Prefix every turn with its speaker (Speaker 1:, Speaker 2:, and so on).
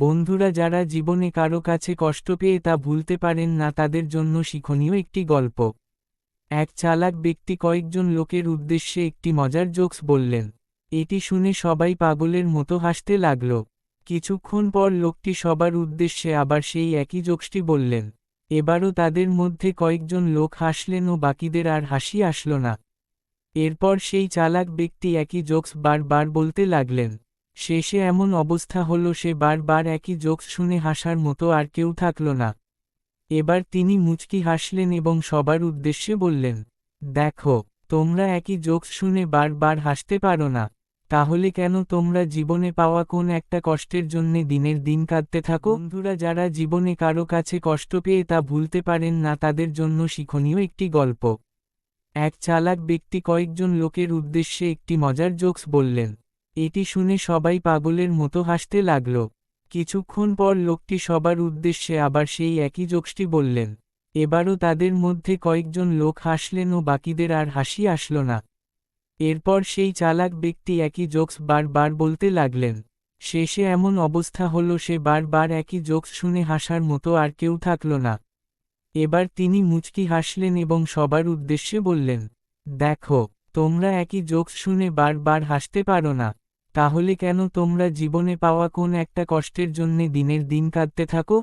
Speaker 1: বন্ধুরা, যারা জীবনে কারো কাছে কষ্ট পেয়ে তা ভুলতে পারেন না তাদের জন্য শিক্ষণীয় একটি গল্প। এক চালাক ব্যক্তি কয়েকজন লোকের উদ্দেশ্যে একটি মজার জোকস বললেন। এটি শুনে সবাই পাগলের মতো হাসতে লাগল। কিছুক্ষণ পর লোকটি সবার উদ্দেশ্যে আবার সেই একই জোকসটি বললেন। এবারও তাদের মধ্যে কয়েকজন লোক হাসলেন ও বাকিদের আর হাসি আসল না। এরপর সেই চালাক ব্যক্তি একই জোকস বারবার বলতে লাগলেন। শেষে এমন অবস্থা হলো সে বারবার একই জোকস শুনে হাসার মতো আর কেউ থাকল না। এবার তিনি মুচকি হাসলেন এবং সবার উদ্দেশ্যে বললেন, দেখো, তোমরা একই জোকস শুনে বারবার হাসতে পারো না, তাহলে কেন তোমরা জীবনে পাওয়া কোন একটা কষ্টের জন্যে দিনের দিন কাঁদতে থাকো? বন্ধুরা, যারা জীবনে কারো কাছে কষ্ট পেয়ে তা ভুলতে পারেন না তাদের জন্য শিক্ষণীয় একটি গল্প। এক চালাক ব্যক্তি কয়েকজন লোকের উদ্দেশ্যে একটি মজার জোকস বললেন। এটি শুনে সবাই পাগলের মতো হাসতে লাগল। কিছুক্ষণ পর লোকটি সবার উদ্দেশ্যে আবার সেই একই জোকসটি বললেন। এবারও তাদের মধ্যে কয়েকজন লোক হাসলেন ও বাকিদের আর হাসি আসল না। এরপর সেই চালাক ব্যক্তি একই জোকস বারবার বলতে লাগলেন। শেষে এমন অবস্থা হলো সে বারবার একই জোকস শুনে হাসার মতো আর কেউ থাকল না। এবার তিনি মুচকি হাসলেন এবং সবার উদ্দেশ্যে বললেন, দেখো, তোমরা একই জোকস শুনে বারবার হাসতে পারো না, তাহলে কেন তোমরা জীবনে পাওয়া কোন একটা কষ্টের জন্যে দিনের দিন কাঁদতে থাকো?